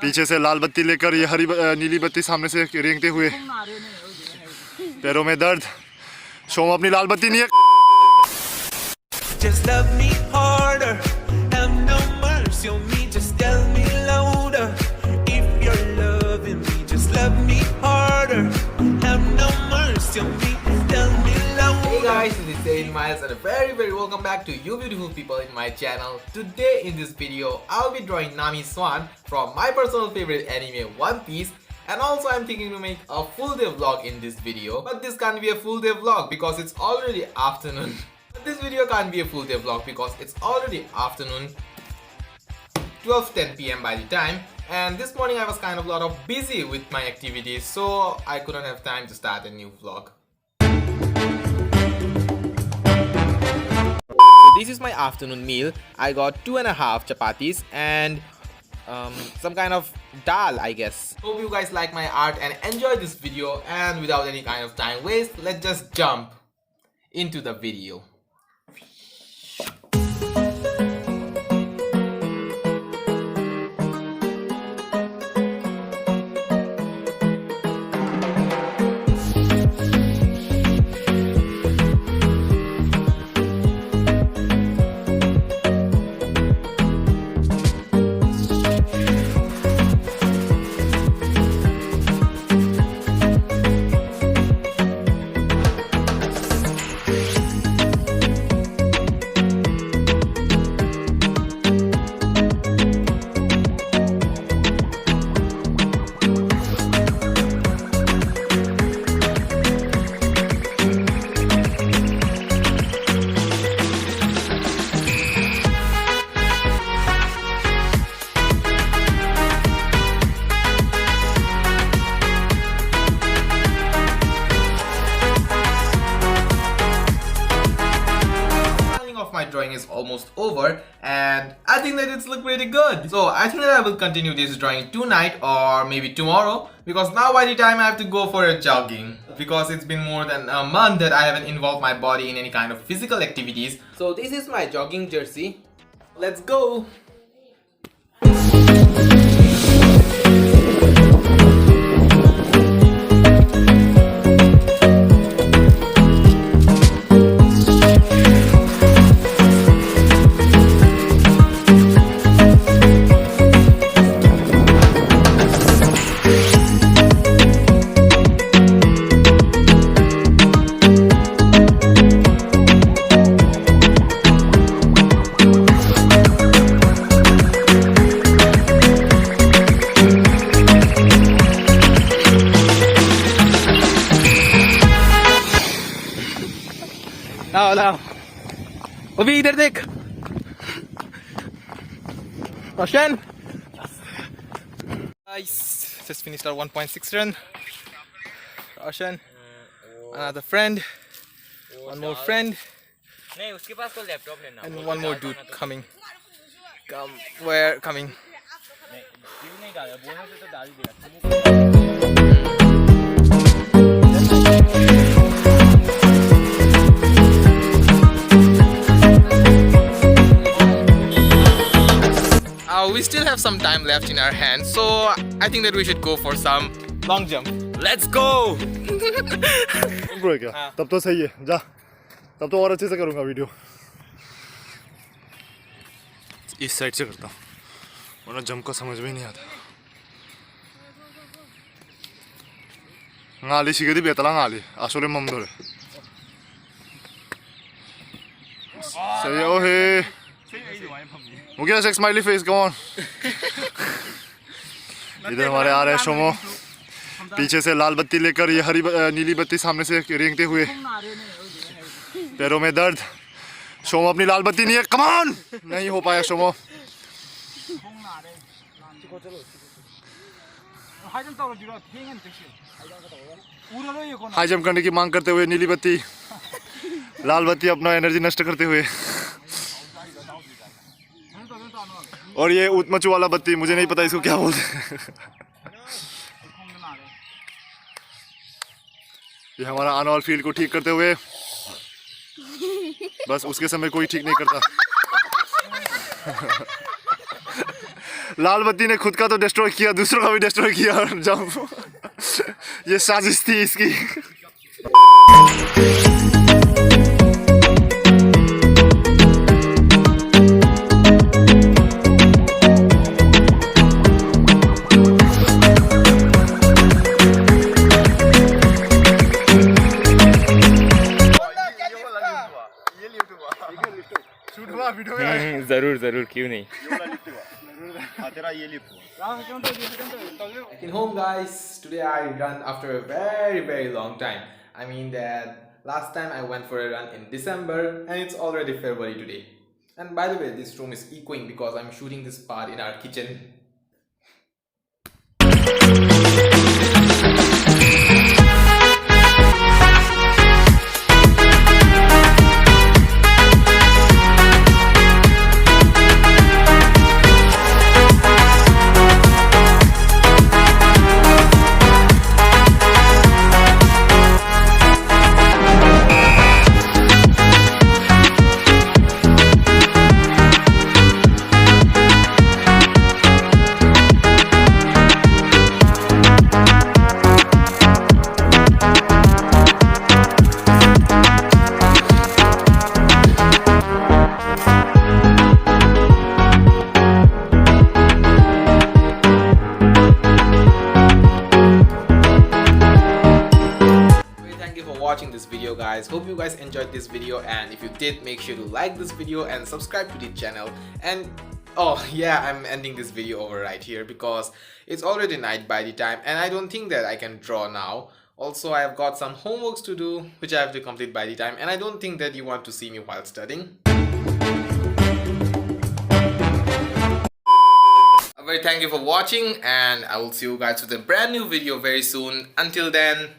पीछे से लाल बत्ती लेकर ये नीली बत्ती सामने से रेंगते हुए, पैरों में दर्द। शोम अपनी लाल बत्ती नहीं है। Just love me harder, have no mercy on me, just tell me louder. If you're loving me, just love me harder, have no mercy on me, tell me louder. Hey guys, this is Serean Miles and a very welcome back to you beautiful people in my channel. Today in this video, I'll be drawing Nami Swan from my personal favorite anime One Piece. And also I'm thinking to make a full day vlog in this video. But this can't be a full day vlog because it's already afternoon. This video can't be a full day vlog because it's already afternoon, 12:10 PM by the time, and this morning I was kind of busy with my activities, so I couldn't have time to start a new vlog. So this is my afternoon meal. I got 2.5 chapatis and some kind of dal, I guess. Hope you guys like my art and enjoy this video, and without any kind of time waste, let's just jump into the video. My drawing is almost over and I think that it's look pretty good. So I think that I will continue this drawing tonight or maybe tomorrow, because now by the time I have to go for a jogging, because it's been more than a month that I haven't involved my body in any kind of physical activities. So this is my jogging jersey. Let's go. लाओ अभी इधर देख रोशन. Guys, just finished our 1.6 run. Roshan, another friend, one more friend, नहीं उसके पास तो laptop लेना, and one more dude coming. Where coming? नहीं डाला, बोलने से तो डाल ही दिया. We still have some time left in our hands, so I think that we should go for some long jump. Let's go! Bro क्या? तब तो सही है, जा. तब तो और अच्छे से करूँगा वीडियो. इस साइड से करता हूँ, वरना जंप का समझ में नहीं आता. ngali sigadi betala ngali asole mamdore. Say oh hey. मुझे एक स्माइली फेस go on. इधर हमारे आ रहे हैं शोमो, पीछे से लाल बत्ती लेकर ये नीली बत्ती सामने से रेंगते हुए, पैरों में दर्द. शोमो अपनी लाल बत्ती नहीं है. Come on. नहीं हो पाया शोमो. हाई जंप करने की मांग करते हुए नीली बत्ती, लाल बत्ती अपना एनर्जी नष्ट करते हुए, और ये ऊतमचू वाला बत्ती, मुझे नहीं पता इसको क्या बोलते हैं. ये हमारा एनुअल फील्ड को ठीक करते हुए, बस उसके समय कोई ठीक नहीं करता. लाल बत्ती ने खुद का तो डिस्ट्रॉय किया, दूसरों का भी डिस्ट्रॉय किया। जब ये साजिश थी इसकी। शूट हुआ वीडियो में। जरूर जरूर, क्यों नहीं। तेरा ये lip In home guys, today I run after a very long time. I mean that last time I went for a run in December and it's already February today. And by the way, this room is echoing because I'm shooting this part in our kitchen. Watching this video guys, hope you guys enjoyed this video, and if you did, make sure to like this video and subscribe to the channel. And oh yeah, I'm ending this video over right here because it's already night by the time and I don't think that I can draw now. Also, I've got some homeworks to do which I have to complete by the time, and I don't think that you want to see me while studying. Very thank you for watching, and I will see you guys with a brand new video very soon. Until then,